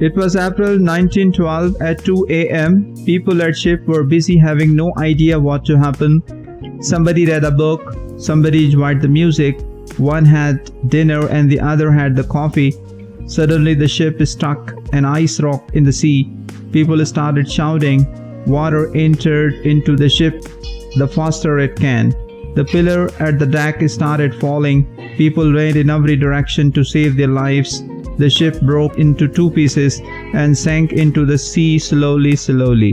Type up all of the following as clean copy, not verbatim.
It was April 1912 at 2 a.m. People at ship were busy having no idea what to happen. Somebody read a book, somebody enjoyed the music, one had dinner and the other had the coffee. Suddenly the ship struck an ice rock in the sea. People started shouting. Water entered into the ship the faster it can. The pillar at the deck started falling. People ran in every direction to save their lives. The ship broke into 2 pieces and sank into the sea slowly.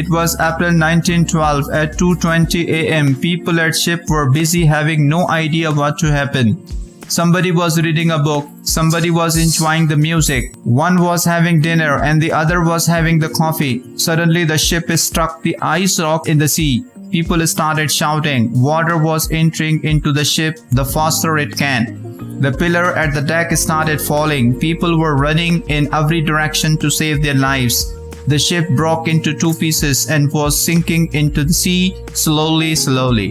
It was April 1912 at 2:20 a.m. People at ship were busy having no idea what to happen. Somebody was reading a book, somebody was enjoying the music, one was having dinner and the other was having the coffee. Suddenly the ship struck the ice rock in the sea. People started shouting. Water was entering into the ship the faster it can. The pillar at the deck started falling. People were running in every direction to save their lives. The ship broke into 2 pieces and was sinking into the sea slowly.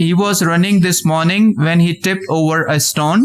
He was running this morning when he tripped over a stone.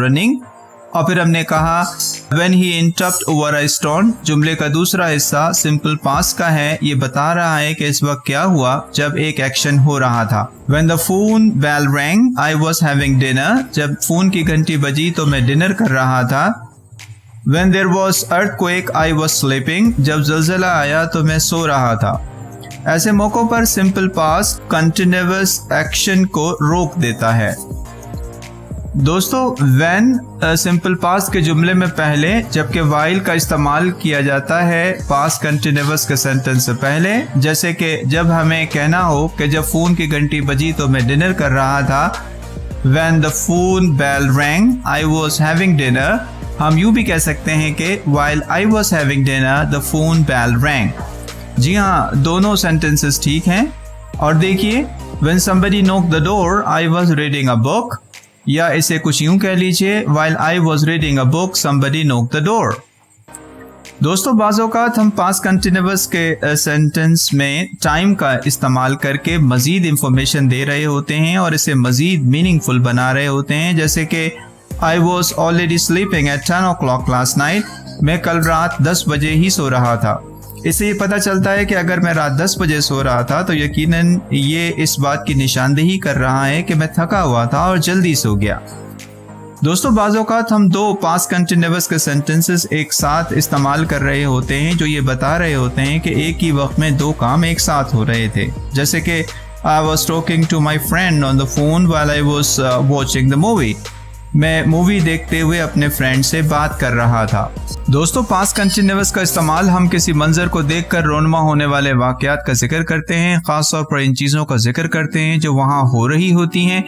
running اور پھر ہم نے کہا when he interrupted over a stone. جملے کا دوسرا حصہ simple past کا ہے. یہ بتا رہا ہے کہ اس وقت کیا ہوا جب ایک ایکشن ہو رہا تھا. when the phone bell rang I was having dinner. جب فون کی گھنٹی بجی تو میں ڈنر کر رہا تھا. when there was earthquake I was sleeping. جب زلزلہ آیا تو میں سو رہا تھا. ایسے موقعوں پر سمپل پاسٹ کنٹینیوس ایکشن کو روک دیتا ہے. دوستو when سمپل پاسٹ کے جملے میں پہلے جبکہ while کا استعمال کیا جاتا ہے پاسٹ کنٹینیوس کے سینٹنس سے پہلے. جیسے کہ جب ہمیں کہنا ہو کہ جب فون کی گھنٹی بجی تو میں ڈنر کر رہا تھا. when the phone bell rang I was having dinner. ہم یوں بھی کہہ سکتے ہیں کہ while I was having dinner the phone bell rang. جی ہاں دونوں سینٹنسز ٹھیک ہیں. اور دیکھیے when somebody knocked the door I was reading a book. یا اسے کچھ یوں کہہ لیجئے while I was reading a book somebody knocked the door. دوستو بعض اوقات ہم پاسٹ کنٹینیوس کے سینٹنس میں ٹائم کا استعمال کر کے مزید انفارمیشن دے رہے ہوتے ہیں اور اسے مزید میننگ فل بنا رہے ہوتے ہیں. جیسے کہ I was already sleeping at 10 o'clock last night. میں کل رات 10 بجے ہی سو رہا تھا. اس سے یہ پتہ چلتا ہے کہ اگر میں رات 10 بجے سو رہا تھا تو یقیناً یہ اس بات کی نشاندہی کر رہا ہے کہ میں تھکا ہوا تھا اور جلدی سو گیا. دوستو بعض اوقات ہم دو پاسٹ کنٹینیوس کے سینٹنسز ایک ساتھ استعمال کر رہے ہوتے ہیں جو یہ بتا رہے ہوتے ہیں کہ ایک ہی وقت میں دو کام ایک ساتھ ہو رہے تھے. جیسے کہ I was talking to my friend on the phone while I was watching the movie. میں مووی دیکھتے ہوئے اپنے فرینڈ سے بات کر رہا تھا. دوستو پاسٹ کنٹینیوس کا استعمال ہم کسی منظر کو دیکھ کر رونما ہونے والے واقعات کا ذکر کرتے ہیں. خاص طور پر ان چیزوں کا ذکر کرتے ہیں جو وہاں ہو رہی ہوتی ہیں.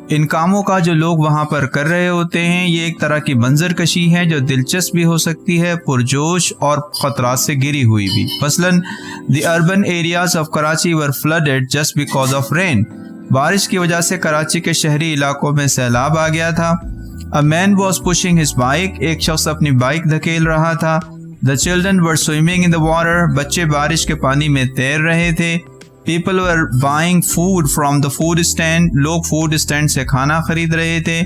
ان کاموں کا جو لوگ وہاں پر کر رہے ہوتے ہیں یہ ایک طرح کی منظر کشی ہے جو دلچسپ بھی ہو سکتی ہے, پرجوش اور خطرات سے گری ہوئی بھی. مثلاً the urban areas of Karachi were flooded just because of rain. بارش کی وجہ سے کراچی کے شہری علاقوں میں سیلاب آ گیا تھا. A man was pushing his bike. ایک شخص اپنی بائک دھکیل رہا تھا. The children were swimming in the water. بچے بارش کے پانی میں تیر رہے تھے. People were buying food from the food stand. لوگ فوڈ اسٹینڈ سے کھانا خرید رہے تھے.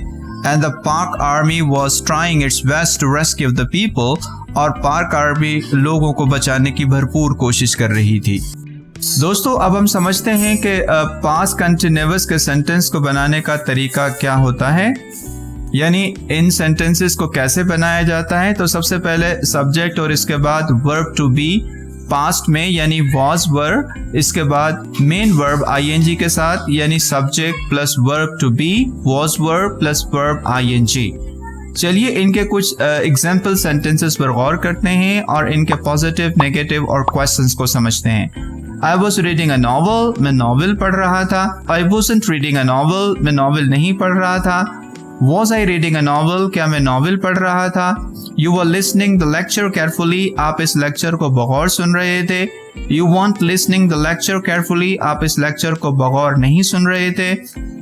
And the park army was trying its best to rescue the people. اور پارک آرمی لوگوں کو بچانے کی بھرپور کوشش کر رہی تھی. دوستو اب ہم سمجھتے ہیں کہ پاسٹ کنٹینیوس کے سینٹنس کو بنانے کا طریقہ کیا ہوتا ہے, یعنی ان سینٹنسز کو کیسے بنایا جاتا ہے. تو سب سے پہلے سبجیکٹ اور اس کے بعد ورب ٹو بی پاسٹ میں یعنی واز ور, اس کے بعد مین ورب آئی این جی کے ساتھ یعنی subject plus verb to be was were plus verb I N G. چلیے ان کے کچھ ایگزامپل سینٹنسز پر غور کرتے ہیں اور ان کے پازیٹیو, نیگیٹو اور کویسچنز کو سمجھتے ہیں. I was reading a novel. میں ناول پڑھ رہا تھا. I wasn't reading a novel. میں ناول نہیں پڑھ رہا تھا. Was I reading a novel? کیا میں ناول پڑھ رہا تھا. You were listening the lecture carefully. آپ اس لیکچر کو بغور سن رہے تھے. You weren't listening the lecture carefully. آپ اس لیکچر کو بغور نہیں سن رہے تھے.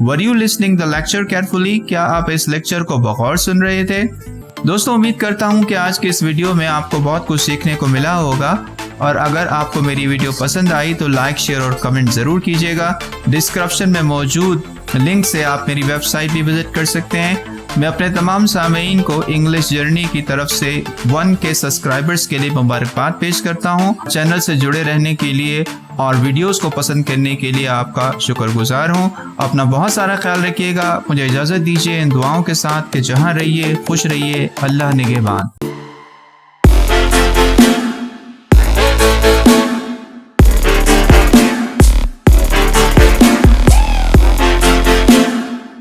Were you listening the lecture carefully? کیا آپ اس لیکچر کو بغور سن رہے تھے. دوستو امید کرتا ہوں کہ آج کے اس ویڈیو میں آپ کو بہت کچھ سیکھنے کو ملا ہوگا, اور اگر آپ کو میری ویڈیو پسند آئی تو لائک, شیئر اور کمنٹ ضرور کیجیے گا. ڈسکرپشن میں موجود لنک سے آپ میری ویب سائٹ بھی وزٹ کر سکتے ہیں. میں اپنے تمام سامعین کو انگلش جرنی کی طرف سے 1K سبسکرائبرز کے لیے مبارکباد پیش کرتا ہوں. چینل سے جڑے رہنے کے لیے اور ویڈیوز کو پسند کرنے کے لیے آپ کا شکر گزار ہوں. اپنا بہت سارا خیال رکھیے گا. مجھے اجازت دیجیے ان دعاؤں کے ساتھ کہ جہاں رہیے خوش رہیے. اللہ نگہبان.